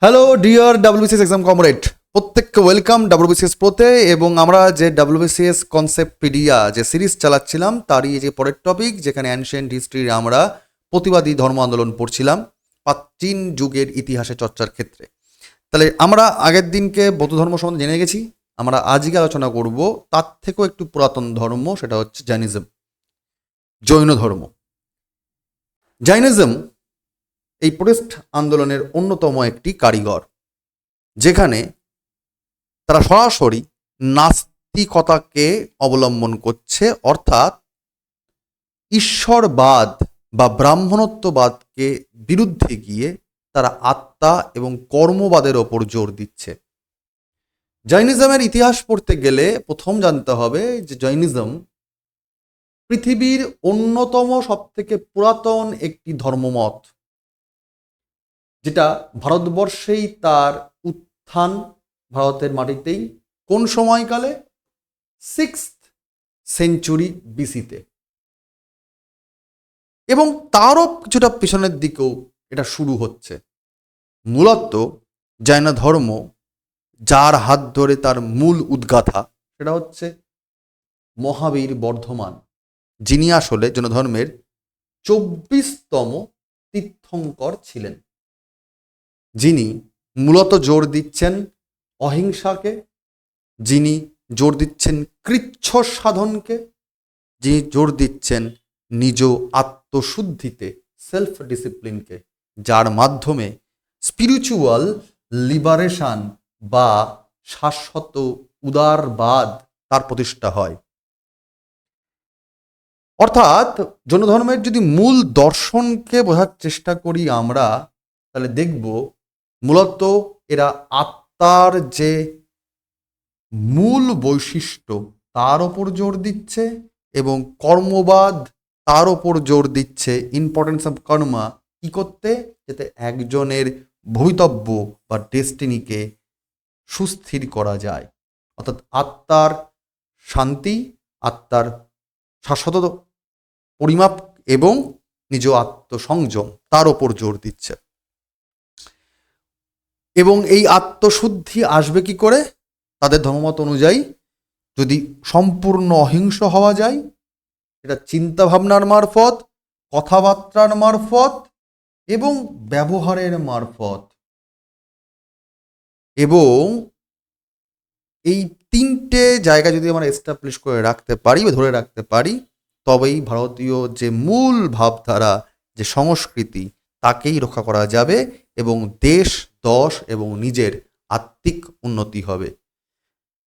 Hello dear WBCS exam comrade, প্রত্যেককে welcome WBCS প্রোতে। এবং আমরা যে ডাব্লিউবিসিএস কনসেপ্টপিডিয়া যে সিরিজ চালাচ্ছিলাম তারই যে পরের টপিক, যেখানে অ্যানশিয়েন্ট হিস্ট্রির আমরা প্রতিবাদী ধর্ম আন্দোলন পড়ছিলাম প্রাচীন যুগের ইতিহাসে চর্চার ক্ষেত্রে। তাহলে আমরা আগের দিনকে বৌদ্ধ ধর্ম সম্বন্ধে জেনে গেছি। আমরা আজকে আলোচনা করব তার থেকেও একটু পুরাতন ধর্ম, সেটা হচ্ছে জৈনিজম, জৈন ধর্ম। জৈনিজম এই প্রোটেস্ট আন্দোলনের অন্যতম একটি কারিগর, যেখানে তারা সরাসরি নাস্তিকতাকে অবলম্বন করছে, অর্থাৎ ঈশ্বরবাদ বা ব্রাহ্মণত্ববাদকে বিরুদ্ধে গিয়ে তারা আত্মা এবং কর্মবাদের ওপর জোর দিচ্ছে। জৈনিজমের ইতিহাস পড়তে গেলে প্রথম জানতে হবে যে জৈনিজম পৃথিবীর অন্যতম সবথেকে পুরাতন একটি ধর্মমত, যেটা ভারতবর্ষেই তার উত্থান, ভারতের মাটিতেই। কোন সময়কালে? 6th সেঞ্চুরি বিসিতে, এবং তারও কিছুটা পিছনের দিকেও এটা শুরু হচ্ছে। মূলত জৈন ধর্ম যার হাত ধরে তার মূল উদ্গাথা, সেটা হচ্ছে মহাবীর বর্ধমান, যিনি আসলে জৈন ধর্মের 24তম তীর্থঙ্কর ছিলেন, যিনি মূলত জোর দিচ্ছেন অহিংসাকে, যিনি জোর দিচ্ছেন কৃচ্ছ সাধনকে, যিনি জোর দিচ্ছেন নিজ আত্মশুদ্ধিতে, সেলফ ডিসিপ্লিনকে, যার মাধ্যমে স্পিরিচুয়াল লিবারেশন বা শাশ্বত উদারবাদ তার প্রতিষ্ঠা হয়। অর্থাৎ জৈন ধর্মের যদি মূল দর্শনকে বোঝার চেষ্টা করি আমরা, তাহলে দেখব মূলত এরা আত্মার যে মূল বৈশিষ্ট্য তার ওপর জোর দিচ্ছে, এবং কর্মবাদ তার ওপর জোর দিচ্ছে। ইম্পর্টেন্স অফ কর্মা কি করতে? যাতে একজনের ভবিতব্য বা ডেস্টিনিকে সুস্থির করা যায়, অর্থাৎ আত্মার শান্তি, আত্মার শাশ্বত পরিমাপ এবং নিজ আত্মসংযম তার ওপর জোর দিচ্ছে। এবং এই আত্মশুদ্ধি আসবে কি করে? তাদের ধর্মমত অনুযায়ী যদি সম্পূর্ণ অহিংস হওয়া যায়, এটা চিন্তাভাবনার মারফত, কথাবার্তার মারফত এবং ব্যবহারের মারফত। এবং এই তিনটে জায়গা যদি আমরা এস্টাবলিশ করে রাখতে পারি বা ধরে রাখতে পারি, তবেই ভারতীয় যে মূল ভাবধারা, যে সংস্কৃতি, তাকেই রক্ষা করা যাবে এবং দেশ, দশ এবং নিজের আত্মিক উন্নতি হবে।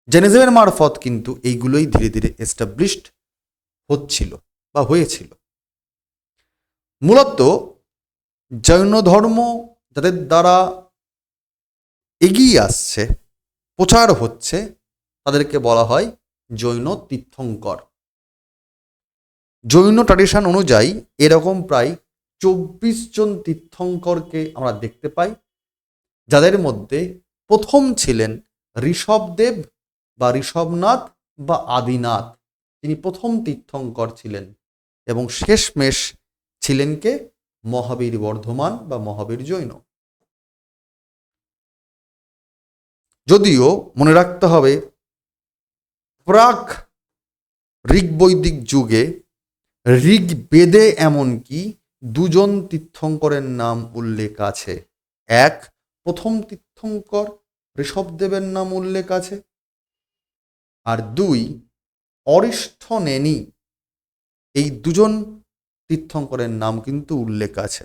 জৈনিজমের মারফত কিন্তু এইগুলোই ধীরে ধীরে এস্টাবলিশড হচ্ছিল বা হয়েছিল। মূলত জৈন ধর্ম যাদের দ্বারা এগিয়ে আসছে, প্রচার হচ্ছে, তাদেরকে বলা হয় জৈন তীর্থঙ্কর। জৈন ট্র্যাডিশন অনুযায়ী এরকম প্রায় 24 জন তীর্থঙ্করকে আমরা দেখতে পাই, যাদের মধ্যে প্রথম ছিলেন ঋষভদেব বা ঋষভনাথ বা আদিনাথ, তিনি প্রথম তীর্থঙ্কর ছিলেন। এবং শেষমেশ ছিলেন কে? মহাবীর বর্ধমান বা মহাবীর জৈন। যদিও মনে রাখতে হবে, প্রাক ঋগ্বৈদিক যুগে ঋগ্বেদে এমনকি দুজন তীর্থঙ্করের নাম উল্লেখ আছে। এক, প্রথম তীর্থঙ্কর ঋষভদেবের নাম উল্লেখ আছে, আর দুই, অরিষ্ঠনেনি। এই দুজন তীর্থঙ্করের নাম কিন্তু উল্লেখ আছে।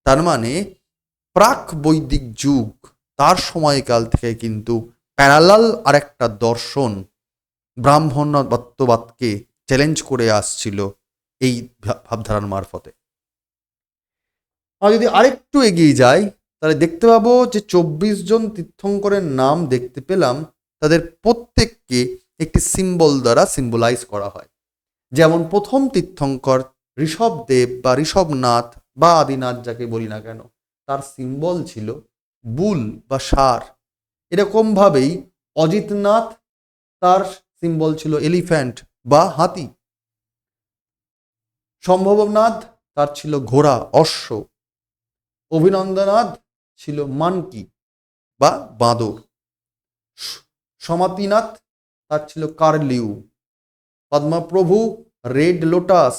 তার মানে প্রাক বৈদিক যুগ, তার সময়কাল থেকে কিন্তু প্যারালাল আরেকটা দর্শন ব্রাহ্মণ্যবাদকে চ্যালেঞ্জ করে আসছিল এই ভাবধারার মারফতে। আর যদি আরেকটু এগিয়ে যাই, তাহলে দেখতে পাবো যে 24 জন তীর্থঙ্করের নাম দেখতে পেলাম, তাদের প্রত্যেককে একটি সিম্বল দ্বারা সিম্বলাইজ করা হয়। যেমন প্রথম তীর্থঙ্কর ঋষভদেব বা ঋষভনাথ বা আদিনাথ, যাকে বলি না কেন, তার সিম্বল ছিল বুল বা ষাঁড়। এরকমভাবেই অজিতনাথ, তার সিম্বল ছিল এলিফ্যান্ট বা হাতি। সম্ভবনাথ, তার ছিল ঘোড়া, অশ্ব। অভিনন্দনাথ ছিল মানকি। বা বাঁদর। সমাতিনাথ তার ছিল কার্লিউ। Padmaprabhu red lotus.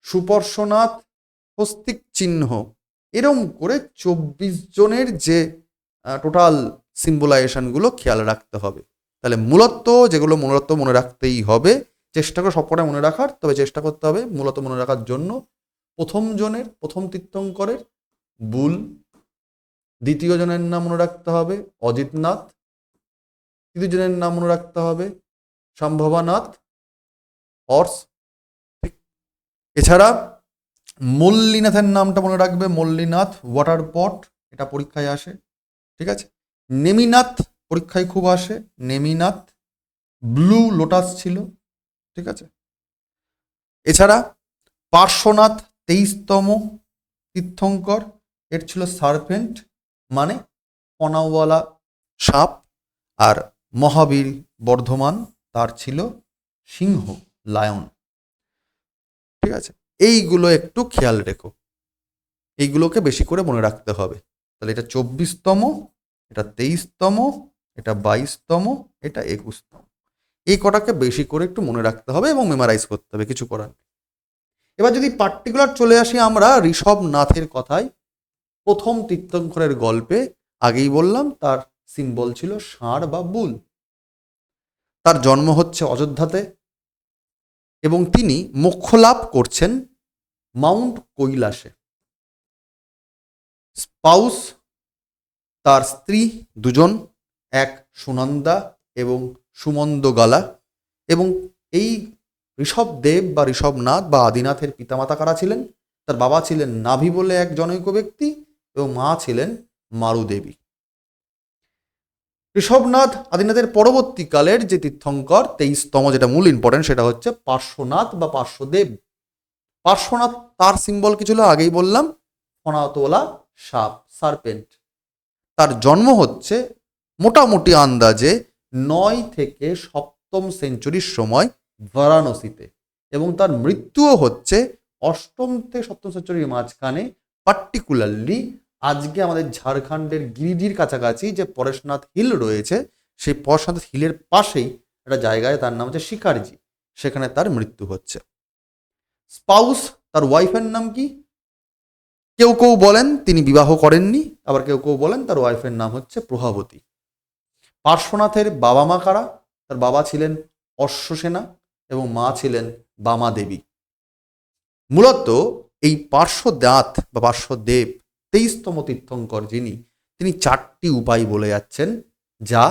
সুপর্শনাথ হস্তিক চিহ্ন। এরম করে 24 জনের যে টোটাল সিম্বলাইজেশনগুলো খেয়াল রাখতে হবে। তাহলে মূলত যেগুলো মনে রাখতেই হবে, চেষ্টা করে সবকটা মনে রাখার, তবে চেষ্টা করতে হবে মূলত মনে রাখার জন্য প্রথম তীর্থঙ্করের বুল, দ্বিতীয় জনের নাম মনে রাখতে হবে অজিতনাথ, তৃতীয় জনের নাম মনে রাখতে হবে সম্ভবানাথ হর্স। এছাড়া মল্লিনাথের নামটা মনে রাখবে, মল্লিনাথ ওয়াটার পট, এটা পরীক্ষায় আসে, ঠিক আছে। নেমিনাথ পরীক্ষায় খুব আসে, নেমিনাথ। ব্লু লোটাস ছিল, ঠিক আছে। এছাড়া পার্শ্বনাথ 23তম তীর্থঙ্কর, এর ছিল সার্পেন্ট মানে কণাওয়ালা সাপ। আর মহাবীর বর্ধমান তার ছিল সিংহ, লায়ন, ঠিক আছে। এইগুলো একটু খেয়াল রেখো, এইগুলোকে বেশি করে মনে রাখতে হবে। তাহলে এটা 24তম, এটা 23তম, এটা 22তম, এটা 21তম। এই কটাকে বেশি করে একটু মনে রাখতে হবে এবং মেমারাইজ করতে হবে, কিছু করার নেই। এবার যদি পার্টিকুলার চলে আসি আমরা ঋষভনাথের কথায়, প্রথম তীর্থঙ্করের গল্পে আগেই বললাম তার সিম্বল ছিল ষাঁড় বা বুল। তার জন্ম হচ্ছে অযোধ্যাতে এবং তিনি মোক্ষ লাভ করছেন মাউন্ট কৈলাসে। স্পাউস তার স্ত্রী দুজন, এক সুনন্দা এবং সুমন্দগালা। এবং এই ঋষভদেব বা ঋষভনাথ বা আদিনাথের পিতামাতা কারা ছিলেন? তার বাবা ছিলেন নাভি বলে এক জনৈক ব্যক্তি এবং মা ছিলেন মারুদেবী। ঋষভনাথ আদিনাথের পরবর্তীকালের যে তীর্থঙ্কর 23তম, যেটা মূল ইম্পর্টেন্ট, সেটা হচ্ছে পার্শ্বনাথ বা পার্শ্বদেব। পার্শ্বনাথ তার সিম্বল কি ছিল আগেই বললাম, ফণাতওয়ালা সাপ, সার্পেন্ট। তার জন্ম হচ্ছে মোটামুটি আন্দাজে 9 থেকে 7ম সেঞ্চুরির সময় বারাণসীতে এবং তার মৃত্যুও হচ্ছে 8ম থেকে 7ম সেঞ্চুরির মাঝখানে, পার্টিকুলারলি আজকে আমাদের ঝাড়খণ্ডের গিরিডির কাছাকাছি যে পরেশনাথ হিল রয়েছে, সেই পরেশনাথ হিলের পাশেই একটা জায়গায়, তার নাম হচ্ছে শিকারজি, সেখানে তার মৃত্যু হচ্ছে। স্পাউস তার ওয়াইফের নাম কি? কেউ কেউ বলেন তিনি বিবাহ করেননি, আবার কেউ কেউ বলেন তার ওয়াইফের নাম হচ্ছে প্রভাবতী। পার্শ্বনাথের বাবা মা কারা? তার বাবা ছিলেন অশ্বসেনা এবং মা ছিলেন বামা দেবী। মূলত এই পার্শ্বনাথ বা পার্শ্বদেব 23তম তীর্থঙ্কর যিনি, তিনি 4টি উপায় বলে যাচ্ছেন যা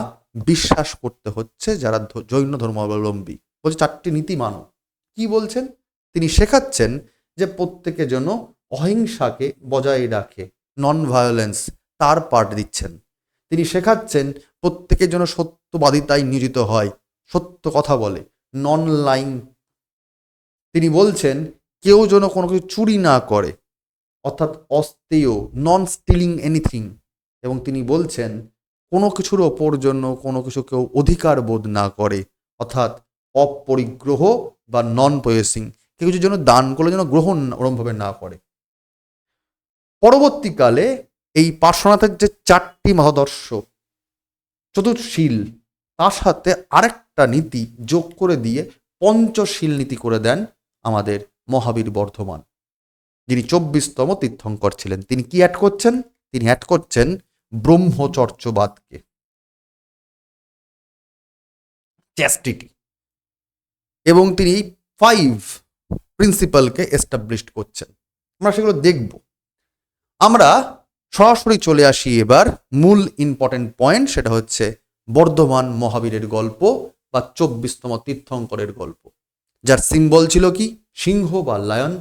বিশ্বাস করতে হচ্ছে যারা জৈন ধর্মাবলম্বী। বলছে 4টি নীতি মানো। কি বলছেন? তিনি শেখাচ্ছেন যে প্রত্যেকে যেন অহিংসাকে বজায় রাখে, নন ভায়োলেন্স, তার পার্ট দিচ্ছেন। তিনি শেখাচ্ছেন প্রত্যেকে যেন সত্যবাদিতায় নিয়োজিত হয়, সত্য কথা বলে, নন লাইং। তিনি বলছেন কেউ যেন কোনো কিছু চুরি না করে, অর্থাৎ অস্তেয়, নন স্টিলিং এনিথিং। এবং তিনি বলছেন কোনো কিছুর ওপর জন্য কোনো কিছু কেউ অধিকার বোধ না করে, অর্থাৎ অপরিগ্রহ বা নন পয়েসিং। কেউ কিছু যেন দান করলে যেন গ্রহণ ওরমভাবে না করে। পরবর্তীকালে এই পার্শ্বনাথের যে 4টি মহাদর্শ, চতুর্শীল, তার সাথে আরেকটা নীতি যোগ করে দিয়ে পঞ্চশীল নীতি করে দেন আমাদের মহাবীর বর্ধমান, যিনি 24তম তীর্থঙ্কর ছিলেন। তিনি কি অ্যাড করছেন? তিনি অ্যাড করছেন ব্রহ্মচর্যবাদকে, চ্যাস্টিটি, এবং তিনি 5 প্রিন্সিপালকে এস্টাবলিশ করছেন। আমরা সেগুলো দেখব। আমরা সরাসরি চলে আসি এবার মূল ইম্পর্টেন্ট পয়েন্ট, সেটা হচ্ছে বর্ধমান মহাবীরের গল্প বা 24তম তীর্থঙ্করের গল্প, যার সিম্বল ছিল কি? সিংহ বা লায়ন।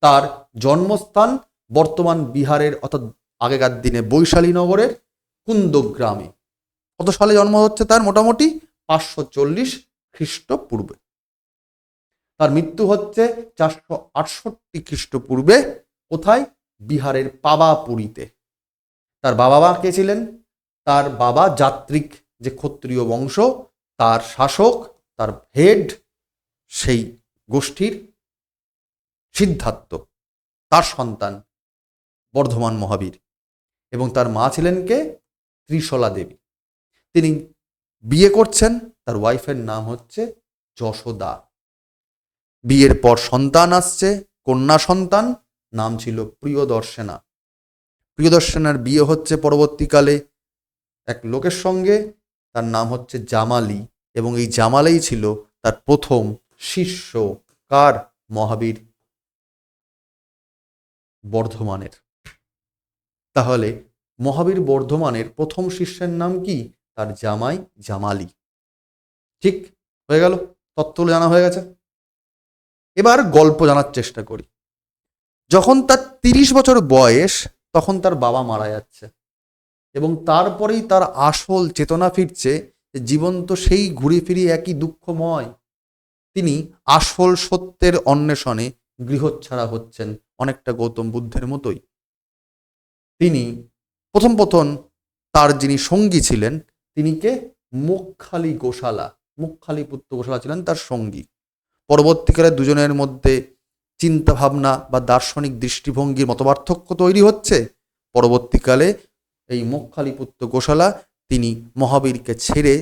তার জন্মস্থান বর্তমান বিহারের, অর্থাৎ আগেকার দিনে বৈশালী নগরের কুন্দগ্রামে। কত সালে জন্ম হচ্ছে তার? মোটামুটি 540 খ্রিস্টপূর্বে। তার মৃত্যু হচ্ছে 468 খ্রিস্টপূর্বে। কোথায়? বিহারের পাবাপুরীতে। তার বাবা মা কে ছিলেন? তার বাবা যাত্রিক, যে ক্ষত্রিয় বংশ, তার শাসক, তার হেড সেই গোষ্ঠীর সিদ্ধার্থ, তার সন্তান বর্ধমান মহাবীর। এবং তার মা ছিলেন কে? ত্রিশলা দেবী। তিনি বিয়ে করছেন, তার ওয়াইফের নাম হচ্ছে যশোদা। বিয়ের পর সন্তান আসছে, কন্যা সন্তান, নাম ছিল প্রিয়দর্শনা। প্রিয়দর্শনার বিয়ে হচ্ছে পরবর্তীকালে এক লোকের সঙ্গে, তার নাম হচ্ছে জামালি, এবং এই জামালেই ছিল তার প্রথম শিষ্য। কার? মহাবীর বর্ধমানের। তাহলে মহাবীর বর্ধমানের প্রথম শিষ্যের নাম কি? তার জামাই জামালি। ঠিক হয়ে গেল, তথ্যগুলো জানা হয়ে গেছে। এবার গল্প জানার চেষ্টা করি। যখন তার 30 বছর বয়স, তখন তার বাবা মারা যাচ্ছে, এবং তারপরেই তার আসল চেতনা ফিরছে। জীবন তো সেই ঘুরে ফিরে একই দুঃখময়। তিনি আসল সত্যের অন্বেষণে গৃহচ্ছাড়া হচ্ছেন, অনেকটা গৌতম বুদ্ধের মতোই। তিনি প্রথম তার যিনি সঙ্গী ছিলেন, তিনি কে? মুখ্যালী গোশালা, মুখ্যালী পুত্র গোশালা ছিলেন তার সঙ্গী। পরবর্তীকালে দুজনের মধ্যে চিন্তা ভাবনা বা দার্শনিক দৃষ্টিভঙ্গির মতপার্থক্য তৈরি হচ্ছে। পরবর্তীকালে এই মুখ্যালী পুত্র গোশালা তিনি মহাবীরকে ছেড়ে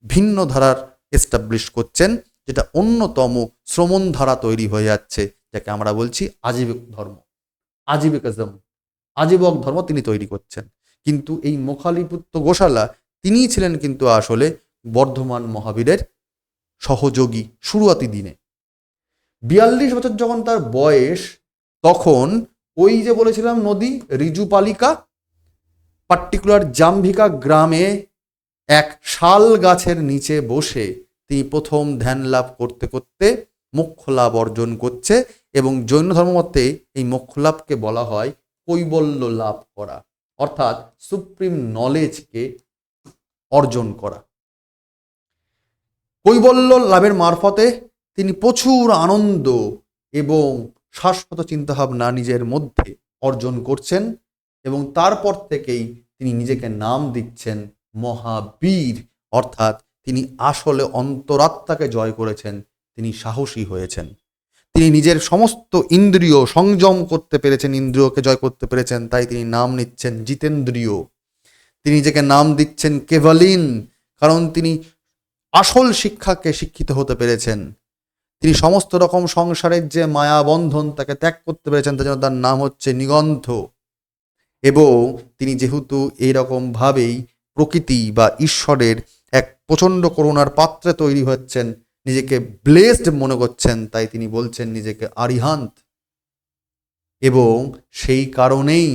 ভিন্ন ধারার এস্টাবলিশ করছেন, যেটা অন্যতম শ্রমণ ধারা তৈরি হয়ে যাচ্ছে, যাকে আমরা বলছি আজীবক ধর্ম, আজীবিকাজম, আজীবক ধর্ম তিনি তৈরি করছেন। কিন্তু এই মুখ্যালীপুত্র গোশালা তিনিই ছিলেন কিন্তু আসলে বর্ধমান মহাবীরের সহযোগী শুরুয়াতি দিনে। 42 বছর যখন তার বয়স, তখন ওই যে বলেছিলাম নদী রিজুপালিকা, পার্টিকুলার জাম্ভিকা গ্রামে এক শাল গাছের নিচে বসে তিনি প্রথম ধ্যান লাভ করতে করতে মোক্ষ লাভ অর্জন করছে। এবং জৈন ধর্মমতে এই মোক্ষ লাভকে বলা হয় কৈবল্য লাভ করা, অর্থাৎ সুপ্রিম নলেজকে অর্জন করা। কৈবল্য লাভের মারফতে তিনি প্রচুর আনন্দ এবং শাশ্বত চিন্তাভাবনা নিজের মধ্যে অর্জন করছেন, এবং তারপর থেকেই তিনি নিজেকে নাম দিচ্ছেন মহাবীর, অর্থাৎ তিনি আসলে অন্তরাত্মাকে জয় করেছেন, তিনি সাহসী হয়েছেন। তিনি নিজের সমস্ত ইন্দ্রিয় সংযম করতে পেরেছেন, ইন্দ্রিয়কে জয় করতে পেরেছেন, তাই তিনি নাম নিচ্ছেন জিতেন্দ্রিয়। তিনি নিজেকে নাম দিচ্ছেন কেভালিন, কারণ তিনি আসল শিক্ষাকে শিক্ষিত হতে পেরেছেন। তিনি সমস্ত রকম সংসারের যে মায়াবন্ধন তাকে ত্যাগ করতে পেরেছেন, তার জন্য তার নাম হচ্ছে নিগন্ধ। এবং তিনি যেহেতু এইরকমভাবেই প্রকৃতি বা ঈশ্বরের এক প্রচণ্ড করুণার পাত্রে তৈরি হচ্ছেন, নিজেকে ব্লেসড মনে করছেন, তাই তিনি বলছেন নিজেকে আরিহান্ত। এবং সেই কারণেই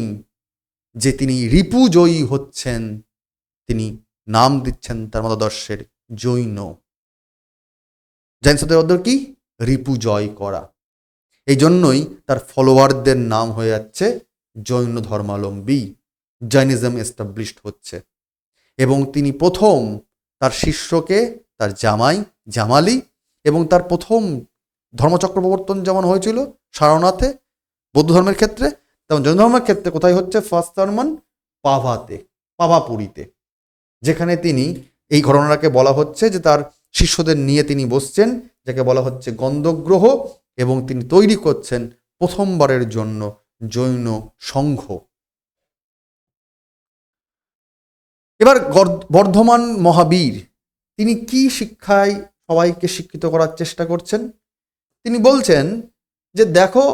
যে তিনি রিপুজয়ী হচ্ছেন, তিনি নাম দিচ্ছেন তার মতাদর্শের জৈন। জৈন শব্দের অর্থ কি? রিপু জয় করা। এই জন্যই তার ফলোয়ারদের নাম হয়ে যাচ্ছে জৈন ধর্মাবলম্বী, জৈনিজম এস্টাবলিশড হচ্ছে। এবং তিনি প্রথম তার শিষ্যকে, তার জামাই জামালি, এবং তার প্রথম ধর্মচক্র প্রবর্তন যেমন হয়েছিল সারনাথে বৌদ্ধ ধর্মের ক্ষেত্রে, তেমন জৈন ধর্মের ক্ষেত্রে কোথায় হচ্ছে? ফার্স্ট সারমন পাভাতে, পাভাপুরীতে, যেখানে তিনি এই ঘটনাটাকে বলা হচ্ছে যে তার শিষ্যদের নিয়ে তিনি বসছেন, যাকে বলা হচ্ছে গন্ধগ্রহ, এবং তিনি তৈরি করছেন প্রথমবারের জন্য জৈন সংঘ। এবার বর্ধমান মহাবীর তিনি কি শিক্ষায় সবাইকে শিক্ষিত করার চেষ্টা করছেন? তিনি বলছেন যে দেখো,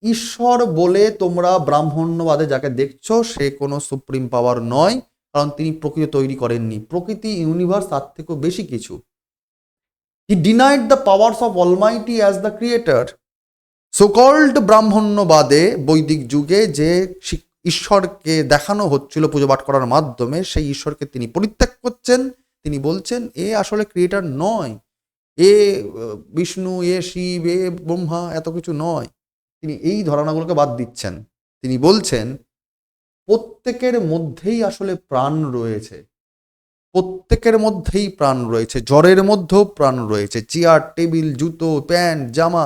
ঈশ্বর বলে তোমরা ব্রাহ্মণ্যবাদে যাকে দেখছো সে কোনো সুপ্রিম পাওয়ার নয়, কারণ তিনি প্রকৃতি তৈরি করেননি। প্রকৃতি, ইউনিভার্স তার থেকেও বেশি কিছু। He denied the powers of almighty as the creator. So called ব্রাহ্মণ্যবাদে বৈদিক যুগে যে ঈশ্বরকে দেখানো হচ্ছিল পুজো পাঠ করার মাধ্যমে, সেই ঈশ্বরকে তিনি পরিত্যাগ করছেন। তিনি বলছেন এ আসলে ক্রিয়েটর নয়, এ বিষ্ণু, এ শিব, এ ব্রহ্মা, এত কিছু নয়। তিনি এই ধারণাগুলোকে বাদ দিচ্ছেন। তিনি বলছেন প্রত্যেকের মধ্যেই আসলে প্রাণ রয়েছে, প্রত্যেকের মধ্যেই প্রাণ রয়েছে, জ্বরের মধ্যেও প্রাণ রয়েছে, চেয়ার, টেবিল, জুতো, প্যান্ট, জামা,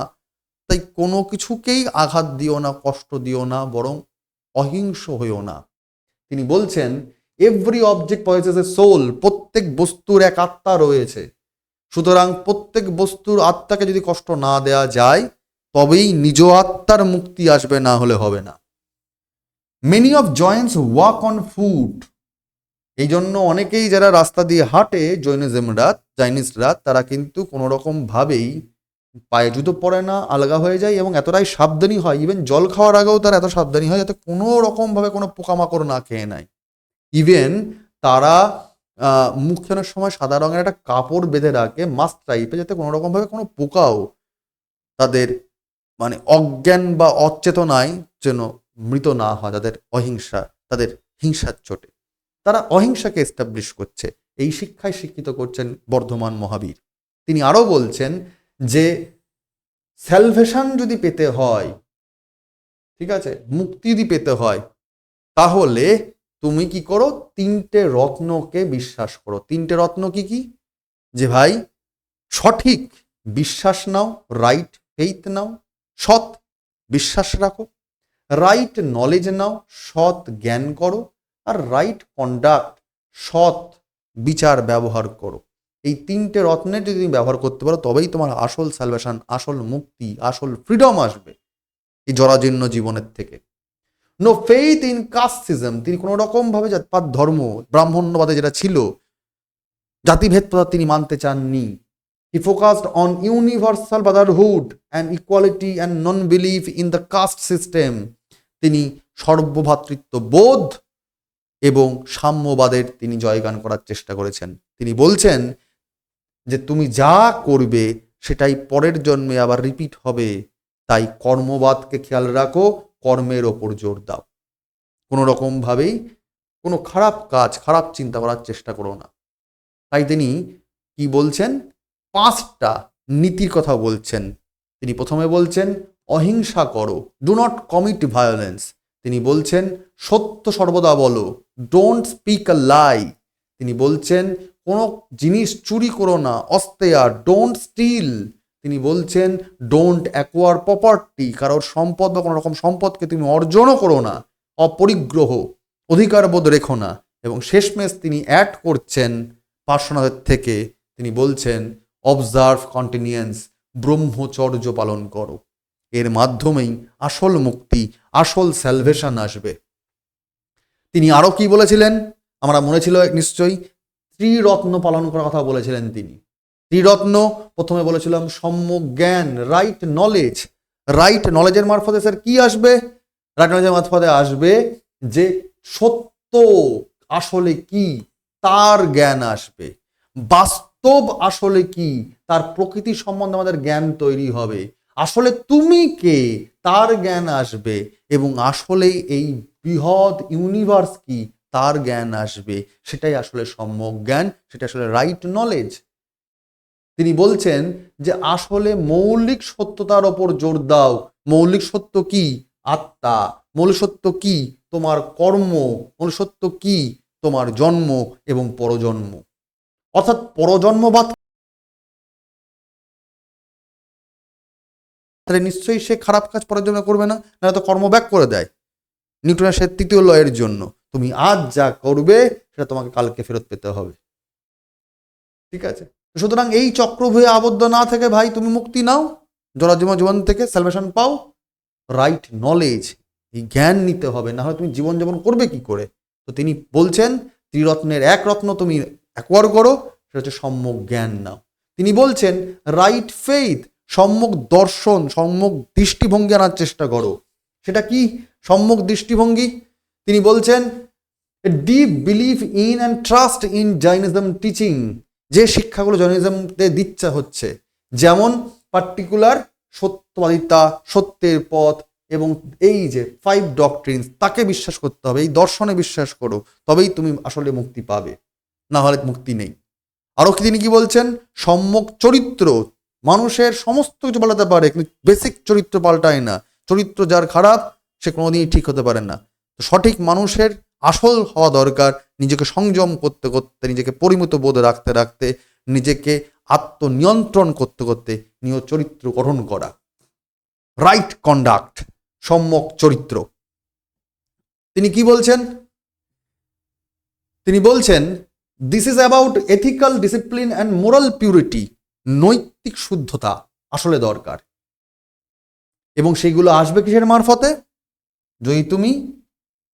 তাই কোনো কিছুকেই আঘাত দিও না, কষ্ট দিও না, বরং অহিংস হইও না। তিনি বলছেন এভরি অবজেক্ট পজেসেস এ সোল, প্রত্যেক বস্তুর এক আত্মা রয়েছে, সুতরাং প্রত্যেক বস্তুর আত্মাকে যদি কষ্ট না দেয়া যায় তবেই নিজ আত্মার মুক্তি আসবে, না হলে হবে না। Many of Joints walk on foot. এই জন্য অনেকেই যারা রাস্তা দিয়ে হাঁটে চাইনিজরা তারা কিন্তু কোনো রকম ভাবেই পায়ে জুতো পরে না, আলগা হয়ে যায় এবং এতটাই সাবধানী হয়, ইভেন জল খাওয়ার আগেও তারা এত সাবধানী হয় যাতে কোনো রকমভাবে কোনো পোকামাকড় না খেয়ে নেয়। ইভেন তারা মুখে অনেক সময় সাদা রঙের একটা কাপড় বেঁধে রাখে মাস্ক টাইপে, যাতে কোনো রকমভাবে কোনো পোকাও তাদের মানে অজ্ঞান বা অচেতনায় যেন মৃত না হয়, তাদের হিংসার চোটে। তারা অহিংসাকে এস্টাবলিশ করছে, এই শিক্ষায় শিক্ষিত করছেন বর্ধমান মহাবীর। তিনি আরও বলছেন যে স্যালভেশন যদি পেতে হয়, ঠিক আছে, মুক্তি যদি পেতে হয়, তাহলে তুমি কি করো, তিনটে রত্নকে বিশ্বাস করো। তিনটে রত্ন কি কি? যে ভাই সঠিক বিশ্বাস নাও, রাইট ফেইথ নাও, সৎ বিশ্বাস রাখো, রাইট নলেজ নাও, সৎ জ্ঞান করো, আর রাইট কন্ডাক্ট, সৎ বিচার ব্যবহার করো। এই তিনটে রত্নের যদি তুমি ব্যবহার করতে পারো, তবেই তোমার আসল স্যালভেশন, আসল মুক্তি, আসল ফ্রিডম আসবে এই জরাজীর্ণ জীবনের থেকে। নো ফেইথ ইন কাস্টিজম, তিনি কোনো রকমভাবে জাতপাত ধর্ম, ব্রাহ্মণ্যবাদে যেটা ছিল, জাতিভেদ প্রথা তিনি মানতে চাননি। He focused on universal brotherhood and equality and non-belief in the caste system. তিনি সর্বভ্রাতৃত্ব বোধ এবং সাম্যবাদের তিনি জয়গান করার চেষ্টা করেছেন। তিনি বলছেন যে তুমি যা করবে সেটাই পরের জন্মে আবার রিপিট হবে, তাই কর্মবাদকে খেয়াল রাখো, কর্মের ওপর জোর দাও। কোনো রকমভাবেই কোনো খারাপ কাজ, খারাপ চিন্তা করার চেষ্টা করো না। তাই তিনি কি বলছেন, 5টা নীতির কথা বলছেন। তিনি প্রথমে বলছেন অহিংসা করো, ডু নট কমিট ভায়োলেন্স। তিনি বলছেন সত্য সর্বদা বলো, ডোন্ট স্পিক আ লাই। তিনি বলছেন কোনো জিনিস চুরি করো না, অস্তেয়ার, ডোন্ট স্টিল। তিনি বলছেন ডোন্ট অ্যাকোয়ার প্রপার্টি, কারোর সম্পদ বা কোনো রকম সম্পদকে তুমি অর্জনও করো না, অপরিগ্রহ, অধিকারবোধ রেখো না। এবং শেষমেশ তিনি অ্যাড করছেন পার্শ্বনাথের থেকে, তিনি বলছেন অবজার্ভ কন্টিনিউয়েন্স, ব্রহ্মচর্য পালন করো। এর মাধ্যমেই আসল মুক্তি, আসল স্যালভেশন আসবে। তিনি আরও কি বলেছিলেন, আমরা মনে ছিল নিশ্চয়ই, ত্রিরত্ন পালন করার কথা বলেছিলেন তিনি। ত্রিরত্ন প্রথমে বলেছিলাম সম্যক জ্ঞান, রাইট নলেজ। রাইট নলেজের মারফতে স্যার কি আসবে? রাইট নলেজের মারফতে আসবে যে সত্য আসলে কি তার জ্ঞান আসবে, বাস্তব আসলে কি তার প্রকৃতি সম্বন্ধে আমাদের জ্ঞান তৈরি হবে, আসলে তুমি কে তার জ্ঞান আসবে, এবং আসলে এই বৃহৎ ইউনিভার্স কি তার জ্ঞান আসবে। সেটাই আসলে সম্যক জ্ঞান, সেটা আসলে রাইট নলেজ। তিনি বলছেন যে আসলে মৌলিক সত্যতার ওপর জোর দাও। মৌলিক সত্য কি? আত্মা। মৌলিক সত্য কি? তোমার কর্ম। মৌলিক সত্য কি? তোমার জন্ম এবং পরজন্ম। অর্থাৎ পরজন্মবাদ তাহলে নিশ্চয়ই সে খারাপ কাজ পরের জন্য করবে না, না তো কর্ম ব্যাক করে দেয়। নিউটনের সে 3য় লয়ের জন্য তুমি আজ যা করবে সেটা তোমাকে কালকে ফেরত পেতে হবে। ঠিক আছে, সুতরাং এই চক্রভুয়ে আবদ্ধ না থেকে ভাই তুমি মুক্তি নাও, জরাজীর্ণ জীবন থেকে স্যালভেশন পাও। রাইট নলেজ, এই জ্ঞান নিতে হবে, না হলে তুমি জীবনযাপন করবে কি করে? তো তিনি বলছেন ত্রিরত্নের এক রত্ন তুমি অ্যাকোয়ার করো, সেটা হচ্ছে সম্যক জ্ঞান নাও। তিনি বলছেন রাইট ফেইথ, সম্যক দর্শন, সম্যক দৃষ্টিভঙ্গি আনার চেষ্টা করো। সেটা কি সম্যক দৃষ্টিভঙ্গি? তিনি বলছেন deep believe in and trust in Jainism teaching. যে শিক্ষাগুলো জৈনিজমতে দিচ্ছে হচ্ছে, যেমন পার্টিকুলার সত্যবাদিতা, সত্যের পথ, এবং এই যে 5 ডক্ট্রিনস, তাকে বিশ্বাস করতে হবে, এই দর্শনে বিশ্বাস করো, তবেই তুমি আসলে মুক্তি পাবে, না হলে মুক্তি নেই। আরও তিনি কি বলছেন, সম্যক চরিত্র। মানুষের সমস্ত কিছু পাল্টাতে পারে, কিন্তু বেসিক চরিত্র পাল্টায় না। চরিত্র যার খারাপ সে কোনোদিনই ঠিক হতে পারে না। তো সঠিক মানুষের আসল হওয়া দরকার, নিজেকে সংযম করতে করতে, নিজেকে পরিমিত বোধে রাখতে রাখতে, নিজেকে আত্মনিয়ন্ত্রণ করতে করতে নিজ চরিত্র গঠন করা। রাইট কন্ডাক্ট, সম্যক চরিত্র। তিনি কি বলছেন? তিনি বলছেন this is about ethical discipline and moral purity. নৈতিক শুদ্ধতা আসলে দরকার, এবং সেইগুলো আসবে কিসের মারফতে? যদি তুমি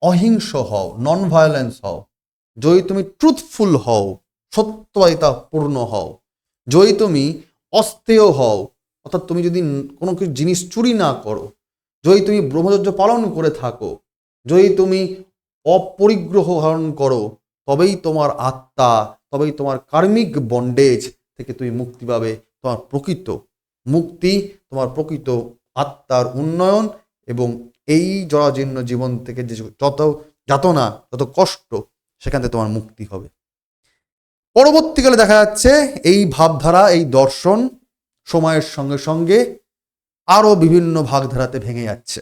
অহিংস হও, নন ভায়োলেন্স হও, যদি তুমি ট্রুথফুল হও, সত্যবাদিতা পূর্ণ হও, যদি তুমি অস্তেয় হও, অর্থাৎ তুমি যদি কোনো কিছু জিনিস চুরি না করো, যদি তুমি ব্রহ্মচর্য পালন করে থাকো, যদি তুমি অপরিগ্রহ ধারণ করো, তবেই তোমার আত্মা, তবেই তোমার কার্মিক বন্ডেজ থেকে তুমি মুক্তি পাবে। তোমার প্রকৃত মুক্তি, তোমার প্রকৃত আত্মার উন্নয়ন এবং এই জরাজীর্ণ জীবন থেকে যে যত যাতনা, যত কষ্ট, সেখান থেকে তোমার মুক্তি হবে। পরবর্তীকালে দেখা যাচ্ছে এই ভাবধারা, এই দর্শন সময়ের সঙ্গে সঙ্গে আরো বিভিন্ন ভাগধারাতে ভেঙে যাচ্ছে।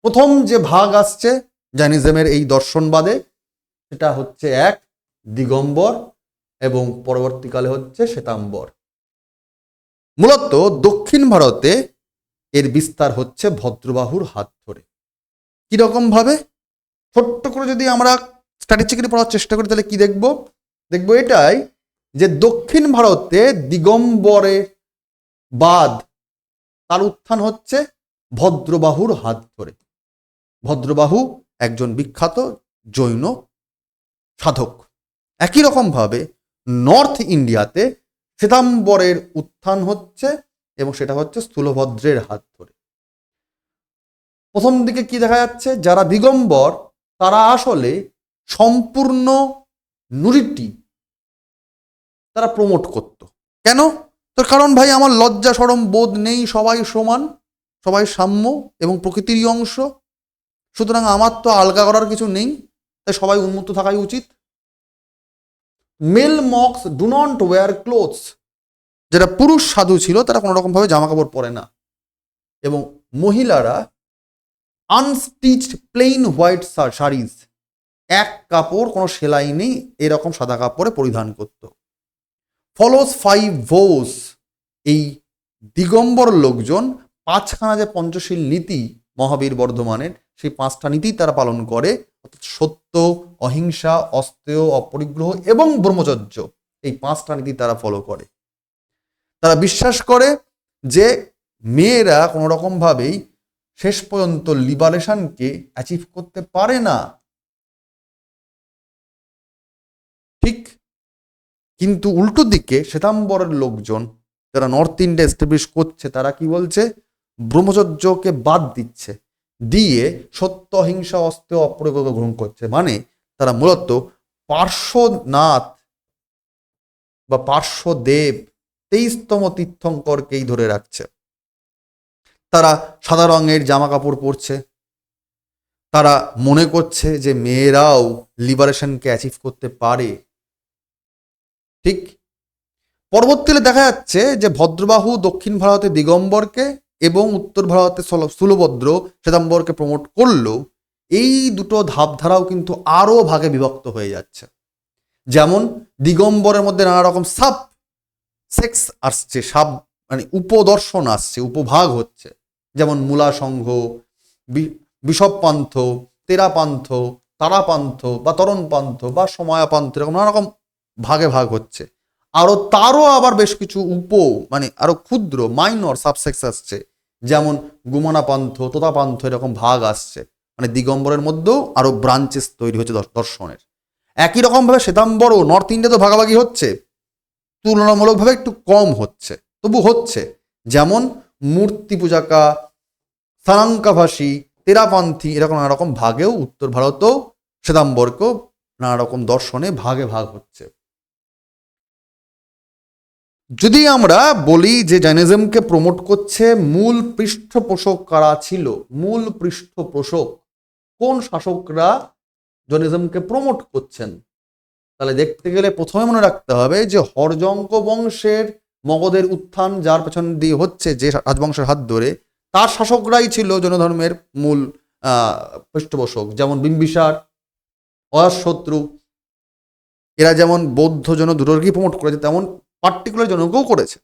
প্রথম যে ভাগ আসছে জৈনিজমের এই দর্শনবাদে, সেটা হচ্ছে এক দিগম্বর এবং পরবর্তীকালে হচ্ছে শ্বেতাম্বর। মূলত দক্ষিণ ভারতে এর বিস্তার হচ্ছে ভদ্রবাহুর হাত ধরে। কিরকম ভাবে? ছোট্ট করে যদি আমরা স্ট্যাটিস্টিক্যালি পড়ার চেষ্টা করি, তাহলে কি দেখব? দেখব এটাই যে দক্ষিণ ভারতে দিগম্বরে বাদ তার উত্থান হচ্ছে ভদ্রবাহুর হাত ধরে। ভদ্রবাহু একজন বিখ্যাত জৈন সাধক। একই রকম ভাবে নর্থ ইন্ডিয়াতে শ্বেতাম্বরের উত্থান হচ্ছে এবং সেটা হচ্ছে স্থূলভদ্রের হাত ধরে। প্রথম দিকে কি দেখা যাচ্ছে? যারা দিগম্বর তারা আসলে সম্পূর্ণ নুরিটি তারা প্রমোট করত। কেন? তার কারণ ভাই, আমার লজ্জা শরম বোধ নেই, সবাই সমান, সবাই সাম্য এবং প্রকৃতিরই অংশ, সুতরাং আমার তো আলগা করার কিছু নেই, তাই সবাই উন্মুক্ত থাকাই উচিত। Male monks do not wear clothes, যারা পুরুষ সাধু ছিল তারা কোনো রকম ভাবে জামা কাপড় পরে না, এবং মহিলারা আনস্টিচড প্লেইন হোয়াইট শাড়িজ, এক কাপড় কোনো সেলাই নেই এরকম সাদা কাপড়ে পরিধান করত। ফলোস 5 ভোস, এই দিগম্বর লোকজন পাঁচখানা যে পঞ্চশীল নীতি মহাবীর বর্ধমানের, সেই পাঁচটা নীতি তারা পালন করে, অর্থাৎ সত্য, অহিংসা, অস্তেয়, অপরিগ্রহ এবং ব্রহ্মচর্য, এই পাঁচটা নীতি তারা ফলো করে। তারা বিশ্বাস করে যে মেয়েরা কোনো রকম ভাবেই শেষ পর্যন্ত লিবারেশনকে অ্যাচিভ করতে পারে না, ঠিক। কিন্তু উল্টো দিকে শ্বেতাম্বরের লোকজন যারা নর্থ ইন্ডিয়া এস্টাবলিশ করছে, তারা কি বলছে? ব্রহ্মচর্যকে বাদ দিচ্ছে, দিয়ে সত্য, অহিংসা, অস্তেয়, অপরিগ্রহ গ্রহণ করছে। মানে তারা মূলত পার্শ্বনাথ বা পার্শ্বদেব 23তম তীর্থঙ্করকেই ধরে রাখছে। তারা সাদা রঙের জামা কাপড় পরছে, তারা মনে করছে যে মেয়েরাও লিবারেশনকে অ্যাচিভ করতে পারে, ঠিক। পরবর্তীতে দেখা যাচ্ছে যে ভদ্রবাহু দক্ষিণ ভারতে দিগম্বরকে এবং উত্তর ভারতে স্থূলভদ্র শ্বেতাম্বরকে প্রমোট করলেও এই দুটো ধাপধারাও কিন্তু আরো ভাগে বিভক্ত হয়ে যাচ্ছে। যেমন দিগম্বরের মধ্যে নানা রকম সাব সেক্স আসছে, মানে উপদর্শন আসছে, উপভাগ হচ্ছে। যেমন মূলা সংঘ, বিষবপান্থ, তেরাপান্থ, তারাপান্থ বা তরণপান্থ বা সময়াপান্থ, এরকম নানা রকম ভাগে ভাগ হচ্ছে। আরো তারও আবার বেশ কিছু মানে আরো ক্ষুদ্র মাইনর সাবসেক্স আসছে, যেমন গুমানাপান্থ, তোতাপান্থ, এরকম ভাগ আসছে। মানে দিগম্বরের মধ্যেও আরো ব্রাঞ্চেস তৈরি হচ্ছে দর্শনের। একই রকম ভাবে শ্বেতাম্বর ও নর্থ ইন্ডিয়া তো ভাগাভাগি হচ্ছে, তুলনামূলকভাবে একটু কম হচ্ছে, তবু হচ্ছে। যেমন মূর্তি পূজাকা, স্থানাঙ্কাভাষী, তেরাপান্থী, এরকম নানা রকম ভাগেও উত্তর ভারতেও শ্বেতাম্বরকেও নানা রকম দর্শনে ভাগে ভাগ হচ্ছে। যদি আমরা বলি যে জৈনিজমকে প্রমোট করছে, মূল পৃষ্ঠপোষক কারা ছিল? মূল পৃষ্ঠপোষক কোন শাসকরা জৈনিজমকে প্রমোট করছেন? তাহলে দেখতে গেলে প্রথমে মনে রাখতে হবে যে হরজঙ্ক বংশের মগধের উত্থান যার পেছন দিয়ে হচ্ছে, যে রাজবংশের হাত ধরে, তার শাসকরাই ছিল জৈন ধর্মের মূল পৃষ্ঠপোষক। যেমন বিম্বিসার, অজাতশত্রু, এরা যেমন বৌদ্ধ জন দুটোকেই প্রমোট করেছে, তেমন পার্টিকুলার জনকেও করেছে।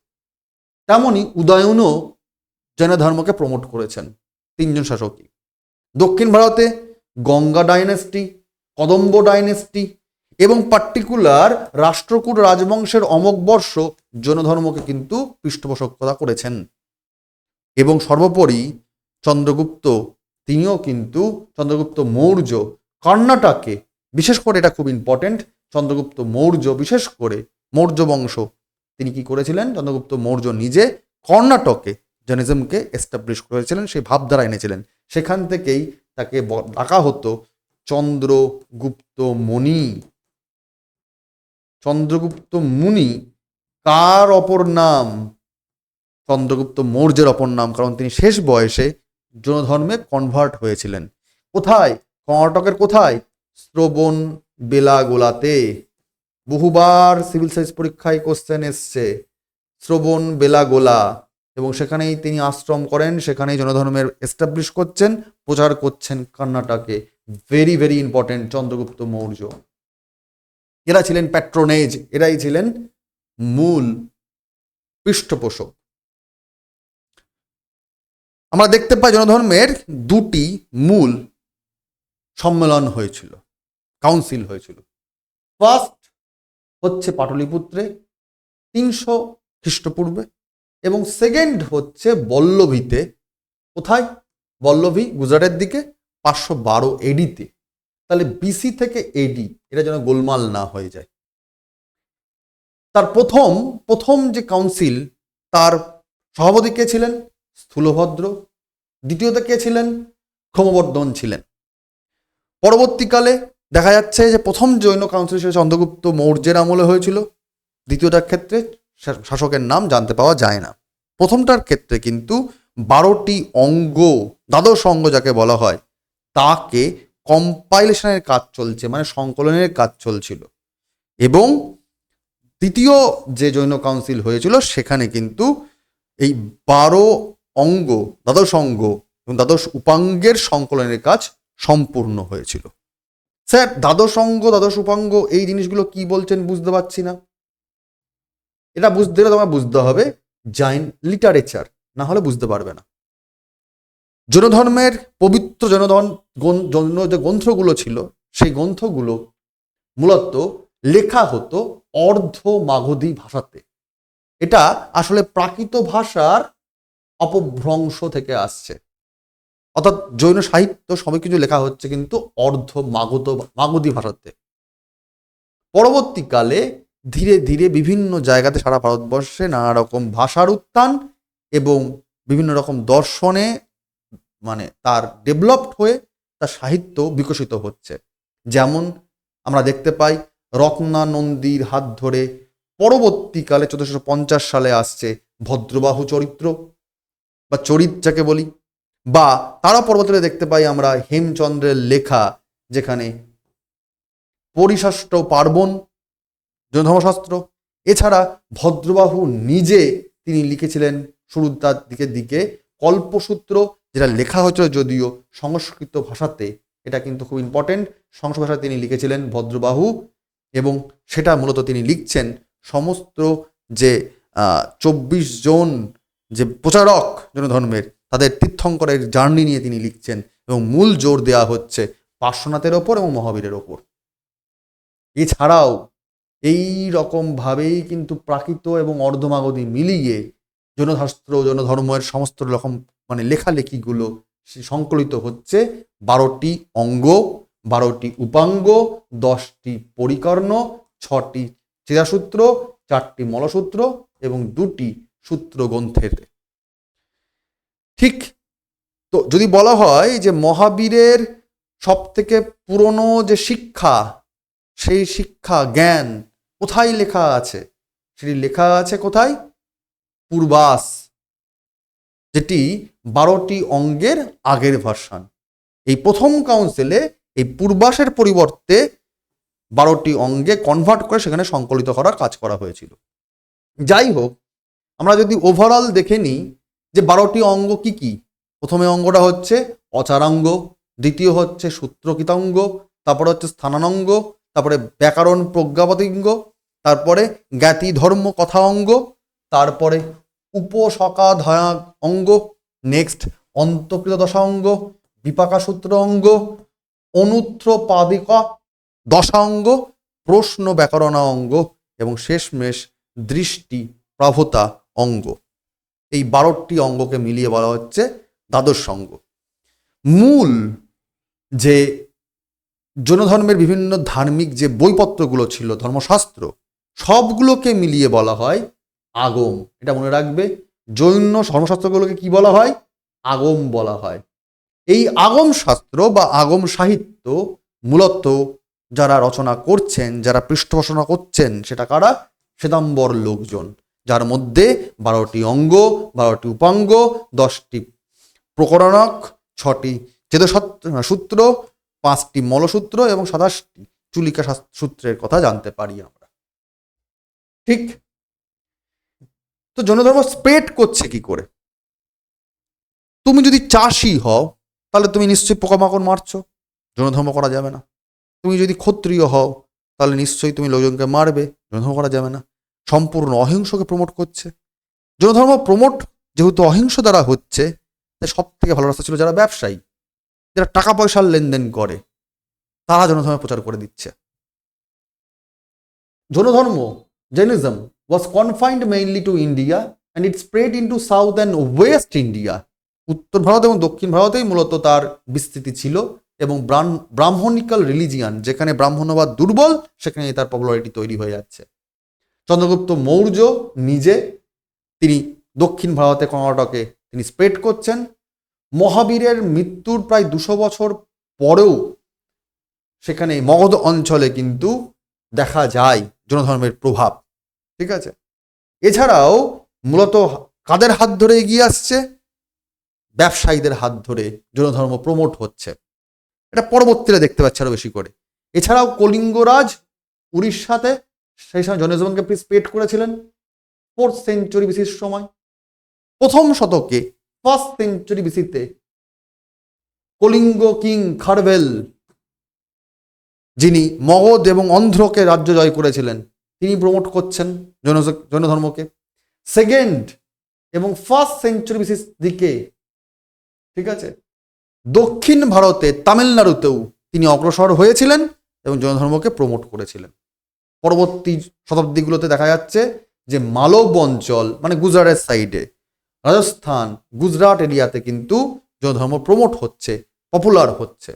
তেমনই উদয়নও জৈন ধর্মকে প্রমোট করেছেন, তিনজন শাসকই। দক্ষিণ ভারতে গঙ্গা ডাইনেস্টি, কদম্ব ডাইনেস্টি এবং পার্টিকুলার রাষ্ট্রকূট রাজবংশের অমোঘ বর্ষ জৈন ধর্মকে কিন্তু পৃষ্ঠপোষকতা করেছেন। এবং সর্বোপরি চন্দ্রগুপ্ত, তিনিও কিন্তু, চন্দ্রগুপ্ত মৌর্য, কর্ণাটকে, বিশেষ করে এটা খুব ইম্পর্টেন্ট, চন্দ্রগুপ্ত মৌর্য, বিশেষ করে মৌর্য বংশ, তিনি কি করেছিলেন, চন্দ্রগুপ্ত মৌর্য নিজে কর্ণাটকে জৈনিজমকে এস্টাবলিশ করেছিলেন, সেই ভাবধারা এনেছিলেন। সেখান থেকেই তাকে ডাকা হতো চন্দ্রগুপ্ত মুনি। চন্দ্রগুপ্ত মুনি কার অপর নাম? চন্দ্রগুপ্ত মৌর্যের অপর নাম, কারণ তিনি শেষ বয়সে জৈন ধর্মে কনভার্ট হয়েছিলেন। কোথায়? কর্ণাটকের কোথায়? শ্রবণ বেলাগোলাতে। বহুবার সিভিল সার্ভিস পরীক্ষায় কোশ্চেন এসছে, শ্রবণ বেলাগোলা, এবং সেখানেই তিনি আশ্রম করেন, সেখানেই জৈন ধর্মের এস্টাবলিশ করছেন, প্রচার করছেন কর্ণাটকে। Very very important Chandragupta Maurya. এরা ছিলেন প্যাট্রোনেজ, এরাই ছিলেন মূল পৃষ্ঠপোষক। আমরা দেখতে পাই জৈন ধর্মের দুটি মূল সম্মেলন হয়েছিল, কাউন্সিল হয়েছিল। ফার্স্ট হচ্ছে পাটলিপুত্রে 300 খ্রিস্টপূর্বে, এবং সেকেন্ড হচ্ছে বল্লভীতে। কোথায়? বল্লভী গুজরাটের দিকে, 512 এডিতে। তাহলে বিসি থেকে এডি, এটা যেন গোলমাল না হয়ে যায়। তার প্রথম যে কাউন্সিল, তার সভাপতি কে ছিলেন? স্থূলভদ্র। দ্বিতীয়তে কে ছিলেন? ক্রমবর্ধন ছিলেন। পরবর্তীকালে দেখা যাচ্ছে যে প্রথম জৈন কাউন্সিল চন্দ্রগুপ্ত মৌর্যের আমলে হয়েছিল, দ্বিতীয়টার ক্ষেত্রে শাসকের নাম জানতে পাওয়া যায় না। প্রথমটার ক্ষেত্রে কিন্তু 12টি অঙ্গ, দ্বাদশ অঙ্গ যাকে বলা হয়, তাকে কম্পাইলেশনের কাজ চলছে, মানে সংকলনের কাজ চলছিল। এবং দ্বিতীয় যে জৈন কাউন্সিল হয়েছিল সেখানে কিন্তু এই 12 অঙ্গ, দ্বাদশ অঙ্গ এবং দ্বাদশ উপাঙ্গের সংকলনের কাজ সম্পূর্ণ হয়েছিল। স্যার, দ্বাদশ অঙ্গ, দ্বাদশ উপাঙ্গ, এই জিনিসগুলো কি বলছেন বুঝতে পারছি না। এটা বুঝতে গেলে তোমার বুঝতে হবে জৈন লিটারেচার, না হলে বুঝতে পারবে না। জৈন ধর্মের পবিত্র জৈন যে গ্রন্থগুলো ছিল, সেই গ্রন্থগুলো মূলত লেখা হতো অর্ধ মাগধী ভাষাতে। এটা আসলে প্রাকৃত ভাষার অপভ্রংশ থেকে আসছে, অর্থাৎ জৈন সাহিত্য সবই কিছু লেখা হচ্ছে কিন্তু অর্ধ মাগধী ভাষাতে। পরবর্তীকালে ধীরে ধীরে বিভিন্ন জায়গাতে সারা ভারতবর্ষে নানা রকম ভাষার উত্থান এবং বিভিন্ন রকম দর্শনে মানে তার ডেভেলপড হয়ে তার সাহিত্য বিকশিত হচ্ছে। যেমন আমরা দেখতে পাই রত্নানন্দীর হাত ধরে পরবর্তীকালে 1450 সালে আসছে ভদ্রবাহু চরিত্র বা চরিত যাকে বলি, বা তারা পরবর্তীকালে দেখতে পাই আমরা হেমচন্দ্রের লেখা, যেখানে পরিশাষ্ট পার্বণ জৈন ধর্মশাস্ত্র। এছাড়া ভদ্রবাহু নিজে তিনি লিখেছিলেন শুরুর তার দিকে কল্পসূত্র, যেটা লেখা হয়েছিল যদিও সংস্কৃত ভাষাতে, এটা কিন্তু খুব ইম্পর্টেন্ট, সংস্কৃত ভাষায় তিনি লিখেছিলেন ভদ্রবাহু, এবং সেটা মূলত তিনি লিখছেন সমস্ত যে 24 জন যে প্রচারক জৈন ধর্মের, তাদের তীর্থঙ্করের জার্নি নিয়ে তিনি লিখছেন, এবং মূল জোর দেওয়া হচ্ছে পার্শ্বনাথের ওপর এবং মহাবীরের ওপর। এছাড়াও এই রকমভাবেই কিন্তু প্রাকৃত এবং অর্ধমাগধী মিলিয়ে জৈনশাস্ত্র, জৈন ধর্মের সমস্ত রকম মানে লেখালেখিগুলো সংকলিত হচ্ছে 12টি অঙ্গ, 12টি উপাঙ্গ, 10টি পরিকর্ণ, 6টি চিরাসূত্র, 4টি মলসূত্র এবং 2টি সূত্র গ্রন্থের। ঠিক তো যদি বলা হয় যে মহাবীরের সব থেকে পুরনো যে শিক্ষা, সেই শিক্ষা জ্ঞান কোথায় লেখা আছে? সেটি লেখা আছে কোথায়? পূর্বাস, যেটি 12টি অঙ্গের আগের ভার্সন। এই প্রথম কাউন্সিলে এই পূর্বাসের পরিবর্তে 12টি অঙ্গে কনভার্ট করে সেখানে সংকলিত করার কাজ করা হয়েছিল। যাই হোক, আমরা যদি ওভারঅল দেখে নিই যে 12টি অঙ্গ কি কি। প্রথমে অঙ্গটা হচ্ছে অচারাঙ্গ, দ্বিতীয় হচ্ছে সূত্রকৃতাঙ্গ, তারপরে হচ্ছে স্থানানঙ্গ, তারপরে ব্যাকরণ প্রজ্ঞাপতিঙ্গ, তারপরে জ্ঞাতি ধর্ম কথা অঙ্গ, তারপরে উপশকাধয়া অঙ্গ, নেক্সট অন্তকৃত দশা অঙ্গ, বিপাকা সূত্র অঙ্গ, অনুত্রপাদিকা দশা অঙ্গ, প্রশ্ন ব্যাকরণ অঙ্গ এবং শেষমেশ দৃষ্টি প্রভতা অঙ্গ। এই 12টি অঙ্গকে মিলিয়ে বলা হচ্ছে দ্বাদশ অঙ্গ। মূল যে জৈন ধর্মের বিভিন্ন ধার্মিক যে বইপত্রগুলো ছিল, ধর্মশাস্ত্র, সবগুলোকে মিলিয়ে বলা হয় আগম। এটা মনে রাখবে, জৈন ধর্মশাস্ত্রগুলোকে কি বলা হয়? আগম বলা হয়। এই আগম শাস্ত্র বা আগম সাহিত্য মূলত যারা রচনা করছেন, যারা পৃষ্ঠপোষণা করছেন, সেটা কারা? শ্বেতাম্বর লোকজন, যার মধ্যে 12টি অঙ্গ, 12টি উপাঙ্গ, 10টি প্রকরণক, 6টি সূত্র, 5টি মলসূত্র এবং 27টি চুলিকা সূত্রের কথা জানতে পারি আমরা। ঠিক? তো জৈন ধর্ম স্প্রেড করছে কি করে? তুমি যদি চাষি হও তাহলে তুমি নিশ্চয়ই পোকামাকড় মারছো, জৈন ধর্ম করা যাবে না। তুমি যদি ক্ষত্রিয় হও তাহলে নিশ্চয়ই তুমি লোকজনকে মারবে, জৈন ধর্ম করা যাবে না। সম্পূর্ণ অহিংসকে প্রমোট করছে। জৈন ধর্ম প্রমোট যেহেতু অহিংস দ্বারা হচ্ছে, তাই সব থেকে ভালো রাস্তা ছিল যারা ব্যবসায়ী, যারা টাকা পয়সার লেনদেন করে, তারা জৈন ধর্ম প্রচার করে দিচ্ছে। জৈন ধর্ম, Jainism, was confined mainly to India and it spread into South and West India. উত্তর ভারত এবং দক্ষিণ ভারতেই মূলত তার বিস্তৃতি ছিল, এবং ব্রাহ্মণিক্যাল রিলিজিয়ান, যেখানে ব্রাহ্মণ্যবাদ দুর্বল, সেখানে তার পপুলারিটি তৈরি হয়ে যাচ্ছে। চন্দ্রগুপ্ত মৌর্য নিজে তিনি দক্ষিণ ভারতে, কর্ণাটকে তিনি স্প্রেড করছেন। মহাবীরের মৃত্যুর প্রায় 200 বছর পরেও সেখানে মগধ অঞ্চলে কিন্তু দেখা যায় জৈন ধর্মের প্রভাব। ঠিক আছে? এছাড়াও মূলত কাদের হাত ধরে এগিয়ে আসছে? ব্যবসায়ীদের হাত ধরে জৈন ধর্ম প্রমোট হচ্ছে। এটা পরবর্তীতে দেখতে পাচ্ছি আরো বেশি করে। এছাড়াও কলিঙ্গরাজ উড়িষ্যাতে সেই সময় জৈনিজমকে স্প্রেড করেছিলেন 4th সেঞ্চুরি বিসির সময়। প্রথম শতকে 1st century বিসিতে Kalinga king Kharavela, যিনি মগধ এবং অন্ধ্রকে রাজ্য জয় করেছিলেন, তিনি প্রমোট করছেন জৈন ধর্মকে। 2nd এবং 1st সেঞ্চুরি বিসির দিকে, ঠিক আছে, দক্ষিণ ভারতে তামিলনাড়ুতেও তিনি অগ্রসর হয়েছিলেন এবং জৈন ধর্মকে প্রমোট করেছিলেন। পরবর্তী শতাব্দীগুলোতে দেখা যাচ্ছে যে মালব অঞ্চল, মানে গুজরাটের সাইডে, রাজস্থান, গুজরাট এরিয়াতে কিন্তু জৈন ধর্ম প্রমোট হচ্ছে, পপুলার হচ্ছে।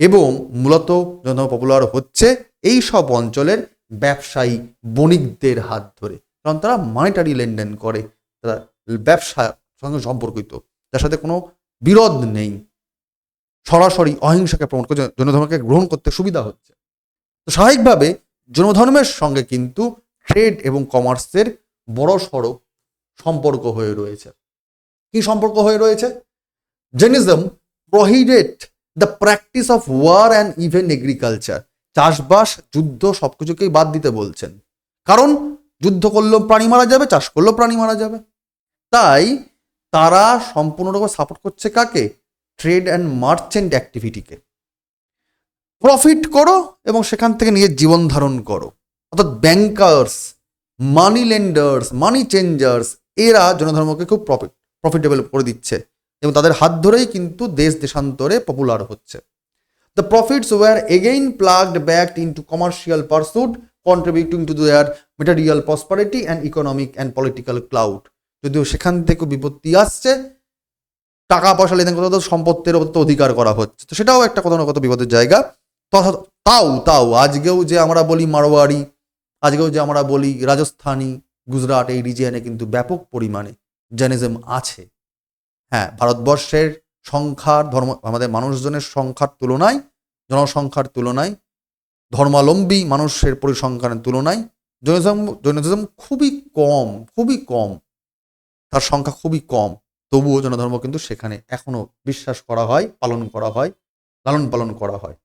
এবং মূলত জৈন ধর্ম পপুলার হচ্ছে এই সব অঞ্চলের ব্যবসায়ী বণিকদের হাত ধরে, কারণ তারা মানিটারি লেনদেন করে, তারা ব্যবসার সঙ্গে সম্পর্কিত, যার সাথে কোনো বিরোধ নেই, সরাসরি অহিংসাকে প্রমোট করে জৈন ধর্মকে গ্রহণ করতে সুবিধা হচ্ছে। তো স্বাভাবিকভাবে জৈন ধর্মের সঙ্গে কিন্তু ট্রেড এবং কমার্সের বড় সড়ো সম্পর্ক হয়ে রয়েছে। কি সম্পর্ক হয়ে রয়েছে? Jainism prohibit the practice of war and even agriculture. চাষবাস, যুদ্ধ সবকিছুকেই বাদ দিতে বলছেন, কারণ যুদ্ধ করলেও প্রাণী মারা যাবে, চাষ করলেও প্রাণী মারা যাবে। তাই তারা সম্পূর্ণরূপে সাপোর্ট করছে কাকে? ট্রেড অ্যান্ড মার্চেন্ট অ্যাক্টিভিটিকে। প্রফিট করো এবং সেখান থেকে নিজের জীবন ধারণ করো। অর্থাৎ ব্যাংকার্স, মানি লেন্ডার্স, মানি চেঞ্জার্স, এরা জৈন ধর্মকে খুব প্রফিটেবল করে দিচ্ছে এবং তাদের হাত ধরেই কিন্তু দেশ দেশান্তরে পপুলার হচ্ছে। The profits were again ploughed back into commercial pursuit, contributing to their material prosperity and economic and political clout. যদিও সেখান থেকে বিপত্তি আসছে, টাকা পয়সা লেনদেন করতে সম্পত্তির অধিকার করা হচ্ছে, তো সেটাও একটা কত না কত বিপদের জায়গা। তাও আজকেও যে আমরা বলি মারোয়ারি, আজকেও যে আমরা বলি রাজস্থানী, গুজরাট, এই রিজিয়নে কিন্তু ব্যাপক পরিমাণে জৈনিজম আছে। হ্যাঁ, ভারতবর্ষের সংখ্যার আমাদের মানুষজনের সংখ্যার তুলনায়, জনসংখ্যার তুলনায়, ধর্মাবলম্বী মানুষের পরিসংখ্যানের তুলনায় জৈনিজম খুবই কম, তার সংখ্যা খুবই কম। তবুও জৈন ধর্ম কিন্তু সেখানে এখনো বিশ্বাস করা হয়, পালন করা হয়, লালন পালন করা হয়।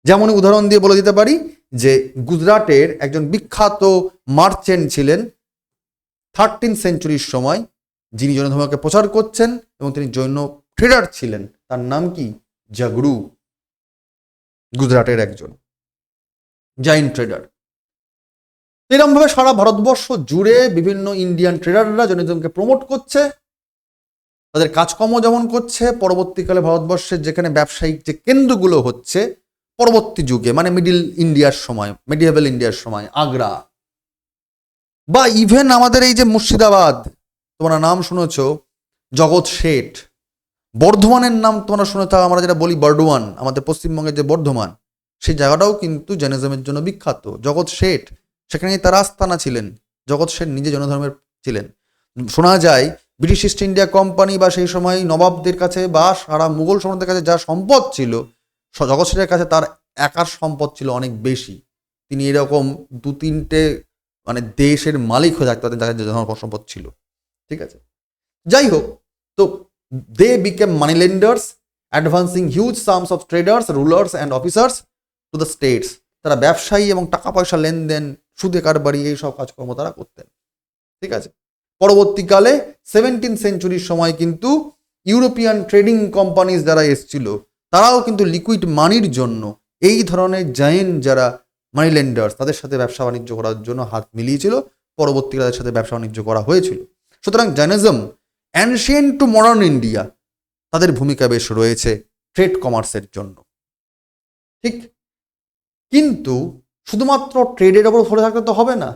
যেমন উদাহরণ দিয়ে বলে দিতে পারি যে গুজরাটের একজন বিখ্যাত মার্চেন্ট ছিলেন 13th সেঞ্চুরির সময়, যিনি জৈন ধর্মকে প্রচার করছেন এবং তিনি জৈন ট্রেডার ছিলেন। তার নাম কি? জাগরু। গুজরাটের একজন জৈন ট্রেডার। এরকমভাবে সারা ভারতবর্ষ জুড়ে বিভিন্ন ইন্ডিয়ান ট্রেডাররা জৈনিজমকে প্রমোট করছে, তাদের কাজকর্ম যেমন করছে। পরবর্তীকালে ভারতবর্ষের যেখানে ব্যবসায়িক যে কেন্দ্রগুলো হচ্ছে, পরবর্তী যুগে মানে মিডিয়েভেল ইন্ডিয়ার সময় আগ্রা, বা ইভেন আমাদের এই যে মুর্শিদাবাদ, তোমরা নাম শুনেছ, জগৎ শেঠ। বর্ধমানের নাম তোমরা শুনে থাকো, আমরা যেটা বলি বর্ধমান, আমাদের পশ্চিমবঙ্গের যে বর্ধমান, সেই জায়গাটাও কিন্তু জৈনিজমের জন্য বিখ্যাত। জগৎ শেঠ সেখানেই তার আস্তানা ছিলেন। জগৎ শেঠ নিজে জৈন ধর্মের ছিলেন। শোনা যায় ব্রিটিশ ইস্ট ইন্ডিয়া কোম্পানি বা সেই সময় নবাবদের কাছে বা সারা মুঘল সম্রাটদের কাছে যা সম্পদ ছিল, জগৎ শেঠের কাছে তার একার সম্পদ ছিল অনেক বেশি। তিনি এরকম 2-3টে মানে দেশের মালিক হয়ে থাকতে পারতেন, যাদের ধর্ম সম্পদ ছিল। ঠিক আছে, যাই হোক, তো they became money lenders, advancing huge sums of traders, rulers and officers to the states. তারা ব্যবসায়ী এবং টাকা পয়সা লেনদেন, সুদে কারবারি, এইসব কাজকর্ম তারা করতেন। ঠিক আছে, পরবর্তীকালে 17th সেঞ্চুরির সময় কিন্তু ইউরোপিয়ান ট্রেডিং কোম্পানিজ যারা এসছিল, তারাও কিন্তু লিকুইড মানির জন্য এই ধরনের জায়েন্ট যারা মানি লেন্ডার্স, তাদের সাথে ব্যবসা বাণিজ্য করার জন্য হাত মিলিয়েছিল। পরবর্তীকালে তাদের সাথে ব্যবসা বাণিজ্য করা হয়েছিল। সুতরাং Jainism ancient two modern India, তাদের ভূমিকা বেশ রয়েছে ট্রেড কমার্সের জন্য। ঠিক, কিন্তু শুধুমাত্র ট্রেডের ওপর ধরে থাকলে তো হবে না।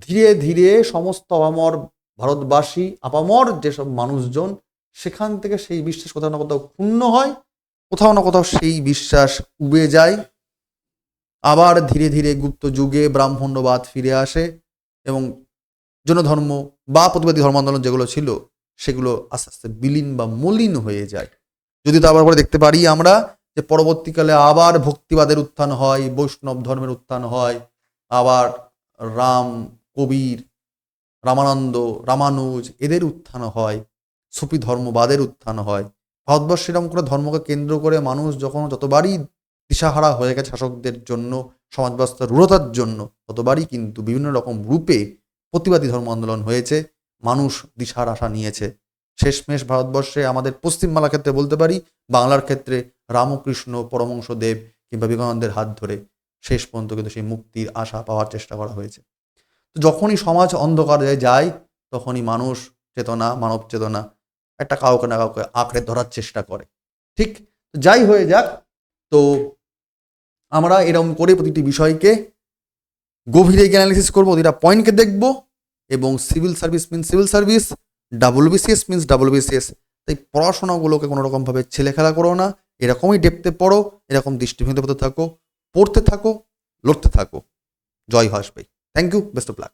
ধীরে ধীরে সমস্ত আপামর ভারতবাসী, আপামর যেসব মানুষজন, সেখান থেকে সেই বিশ্বাস কোথাও না কোথাও ক্ষুণ্ণ হয়, কোথাও না কোথাও সেই বিশ্বাস উবে যায়। আবার ধীরে ধীরে গুপ্ত যুগে ব্রাহ্মণ্যবাদ ফিরে আসে এবং জৈন ধর্ম বা প্রতিবাদী ধর্ম আন্দোলন যেগুলো ছিল, সেগুলো আস্তে আস্তে বিলীন বা মলিন হয়ে যায়। যদি তো আবার পরে দেখতে পারি আমরা যে পরবর্তীকালে আবার ভক্তিবাদের উত্থান হয়, বৈষ্ণব ধর্মের উত্থান হয়, আবার রাম, কবির, রামানন্দ, রামানুজ এদের উত্থান হয়, সুফি ধর্মবাদের উত্থান হয়। ভারতবর্ষে এরকম করে ধর্মকে কেন্দ্র করে মানুষ যখন যতবারই দিশাহারা হয়ে গেছে শাসকদের জন্য, সমাজ ব্যবস্থার রূঢ়তার জন্য, ততবারই কিন্তু বিভিন্ন রকম রূপে প্রতিবাদী ধর্ম আন্দোলন হয়েছে, মানুষ দিশার আশা নিয়েছে। শেষমেশ ভারতবর্ষে আমাদের পশ্চিমবাংলার ক্ষেত্রে বলতে পারি, বাংলার ক্ষেত্রে রামকৃষ্ণ পরমহংসদেব কিংবা বিবেকানন্দের হাত ধরে শেষ পর্যন্ত কিন্তু সেই মুক্তির আশা পাওয়ার চেষ্টা করা হয়েছে। তো যখনই সমাজ অন্ধকারে যায়, তখনই মানুষ চেতনা, মানব চেতনা একটা কাউকে না কাউকে আঁকড়ে ধরার চেষ্টা করে। ঠিক, যাই হয়ে যাক, তো আমরা এরকম করে প্রতিটি বিষয়কে গভীরে গিয়ে অ্যানালিসিস করবো, প্রতিটা পয়েন্টকে দেখব। এবং civil service means civil service, WBCS means WBCS। তাই পড়াশোনাগুলোকে কোনো রকমভাবে ছেলেখেলা করো না, এরকমই ডেপতে পড়ো, এরকম দৃষ্টিভঙ্গিতে পড়তে থাকো, লড়তে থাকো। জয় হাসবে। Thank you, best of lakh.